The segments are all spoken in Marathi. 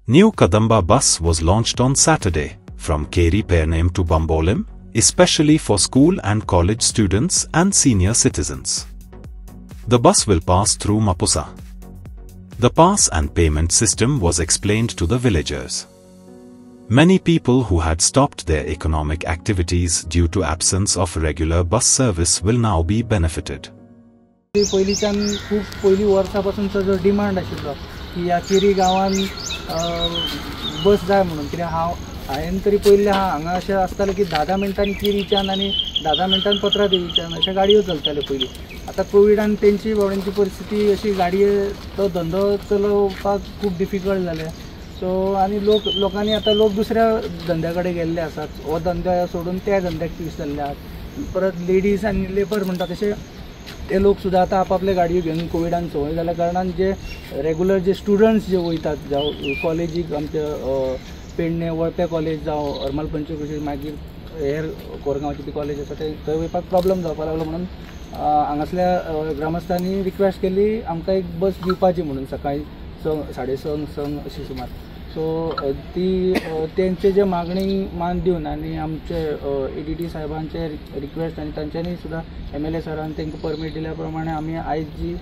New Kadamba bus was launched on Saturday from Keri Pernem to Bambolim, especially for school and college students and senior citizens. The bus will pass through Mapusa. The pass and payment system was explained to the villagers. Many people who had stopped their economic activities due to absence of regular bus service will now be benefited. पहिलीच्यान खूप पहिली वर्षापासूनचा जो डिमांड आशिल्लो की ह्या केरी गांवान बस जाय म्हणून कित्याक हांवें तरी पयलीं हांगा अशें आसतालें की 10 मिनटांनी केरीच्यान आनी 10 मिनटांनी पत्रादेवीच्यान अशें गाडयो चलताल्यो पयलीं. आतां कोविडान तेंची बावड्यांची परिस्थिती अशी गाडये तो धंदो चलोवपाक खूब डिफिकल्ट जालें. सो आनी लोकांनी आतां लोक दुसऱ्या धंद्या कडेन गेल्ले आसात. हो धंदो सोडून त्या धंद्याक फिक्स जाल्ले आसात. परत लेडीज आनी लेबर म्हणटा तशें ते लोक सुद्दां आतां आपापले गाडयो घेवन कोविडान संवय जाल्या कारणान जे रेगुलर जे स्टुडंट्स जे वयतात जावं कॉलेजीक आमचे पेडणे वळपे कॉलेज जावं हरमल पंचकृषी मागीर हेर कोरगांवची ती कॉलेज आसा थंय वयपाक प्रॉब्लम जावपाक लागलो म्हणून हांगासल्या ग्रामस्थांनी रिक्वेस्ट केली आमकां एक बस दिवपाची म्हणून सकाळी 6:30 अशी सुमार. सो ती तेंचे जे मागणी मान दिवन आनी आमचे ADT साहेबांचे रिक्वेस्ट आनी तांच्यांनी सुद्दां MLA सरान तांकां परमीट दिल्या प्रमाणे आमी आयज जी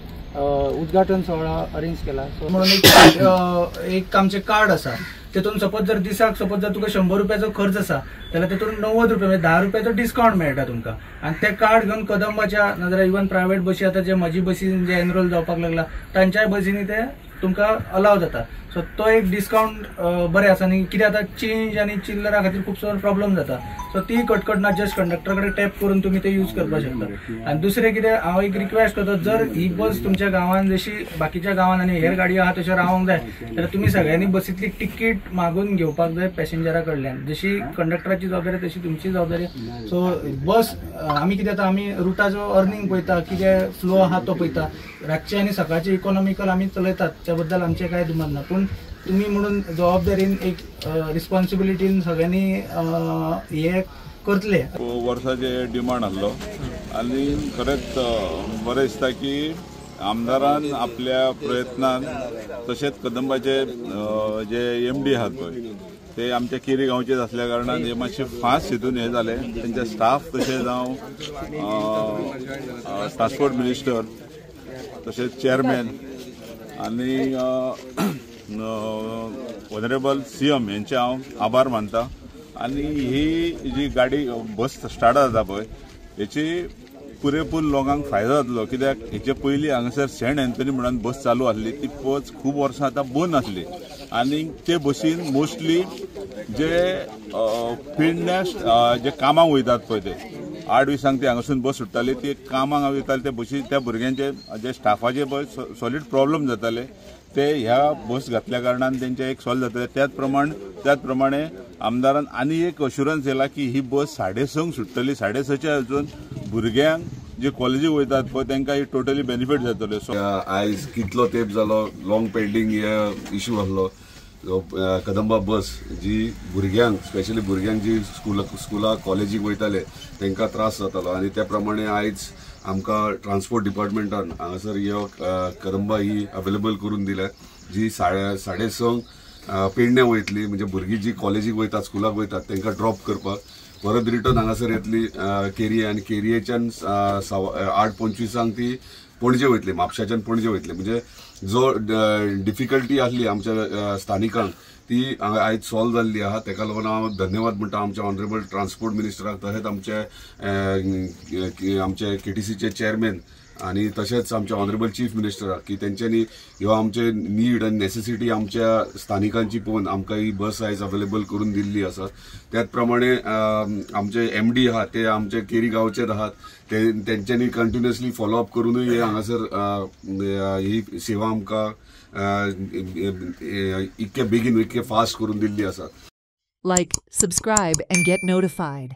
उद्घाटन सोहळा अरेंज केला. सो म्हणून एक आमचें कार्ड आसा तेतून सपोज जर दिसाक सपोज जर तुका 100 रुपयाचो खर्च आसा जाल्यार तेतून 90 रुपया म्हणजे 10 रुपयाचो डिस्काउंट मेळटा तुमकां. आनी ते कार्ड घेवन कदंबाच्या नाजाल्यार इवन प्रायवेट बसी आतां जे म्हजी बसीन जे एनरोल जावपाक लागला तांच्याय बसींनी ते तुमकां अलाव जाता. सो तो एक डिस्काउंट बरें आसा न्ही कित्याक आतां चेंज आनी चिल्लरा खातीर खूब प्रॉब्लम जाता. सो ती कटकट ना जस्ट कंडक्टर कडेन टॅप करून तुमी ते यूज करपाक शकता. आनी दुसरें कितें हांव एक रिक्वेस्ट करता जर ही बस तुमच्या गांवांत जशी बाकीच्या गांवांत आनी हेर गाडयो आहा तशें रावंक जाय जाल्यार तुमी सगळ्यांनी बसींतली तिकीट मागून घेवपाक जाय पॅसेंजरा कडल्यान. जशी कंडक्टराची जबाबदारी तशी तुमची जबाबदारी. सो बस आमी कितें जाता आमी रुटाचो अर्निंग पळयता कितें फ्लो आहा तो पळयता. रातचे आनी सकाळचे इकॉनॉमिकल आमी चलयतात त्या बद्दल आमचें कांय दुमत ना. पूण तुम्ही म्हणून जबाबदारीन एक रिस्पॉन्सिबिलिटीन सगळ्यांनी हे करतले. वर्साचे डिमांड आसलो आनी खरेंच बरें दिसता की आमदारान आपल्या प्रयत्नान तशेंच कदंबाचे जे MD आहात पळय ते आमच्या केरी गांवचेच असल्या कारणान हे मातशे फास्ट हितून हे जाले. तेंचे स्टाफ तशेंच हांव ट्रान्सपोर्ट मिनिस्टर तशेंच चेअरमॅन आनी ऑनरेबल CM यांचे हांव आभार मानता. आनी ही जी गाडी बस स्टार्ट जाता पळय हेची पुरेपूर लोकांक फायदो जातलो. कित्याक हेचे पयलीं हांगासर सेंट एंथनी म्हणून बस चालू आसली ती बस खूब वर्सां आतां बंद आसली आनी ते बसीन मोस्टली जे पेडण्या जे कामाक वयतात पळय ते 8 दिसांक ते हांगासून बस सुट्टाली ती कामाक वयताले ते बसी त्या भुरग्यांचे जे स्टाफाचे पळय सॉलिड प्रॉब्लेम जाताले ते ह्या बस घातल्या कारणान तेंचे एक सॉल्व जातले. त्याच प्रमाणे आमदारान आनी एक अश्युरन्स दिला की ही बस 6:30 सुट्टली. 6:30 वचून भुरग्यांक जे कॉलेजीक वयतात पळय तांकां ही टोटली बेनिफीट जातले. सो आयज कितलो तेंप जालो लॉंग पेंडिंग हे इश्यू आसलो कदंबा बस जी भुरग्यांक स्पेशली भुरग्यांक जी स्कुला कॉलेजीक वयताले तांकां त्रास जातालो आनी त्या प्रमाणे आयज आमकां ट्रान्सपोर्ट डिपार्टमेंटान हांगासर ह्यो कदंबा ही अवेलेबल करून दिल्या जी 6:30 पेडण्या वयतली म्हणजे भुरगीं जी कॉलेजीक वयतात स्कुलाक वयतात तांकां ड्रॉप करपाक परत रिटर्न हांगासर येतली केरी आनी केरयेच्यान 8:25 ती पणजे वयतली म्हापशाच्यान पणजे वयतली. म्हणजे जो डिफिकल्टी आसली आमच्या स्थानिकांक ती आयज सॉल्व जाल्ली आहा. ताका लागून हांव धन्यवाद म्हणटा आमच्या ऑनरेबल ट्रान्सपोर्ट मिनिस्टराक तशेंच आमचे KTCचे चेअरमॅन आनी तशेंच आमच्या ऑनरेबल चीफ मिनिस्टराक की तेंच्यांनी ह्यो आमचे नीड आनी नेसेसिटी आमच्या स्थानिकांची पळोवन आमकां ही बस आयज अवेलेबल करून दिल्ली आसा. त्याच प्रमाणे आमचे MD आहात ते आमचे केरी गांवचेच आहात तेंच्यांनी कंटिन्युअसली फॉलोअप करूनय हे हांगासर ही सेवा आमकां इतके बेगीन इतके फास्ट करून दिल्ली आसा. Like, subscribe and get notified.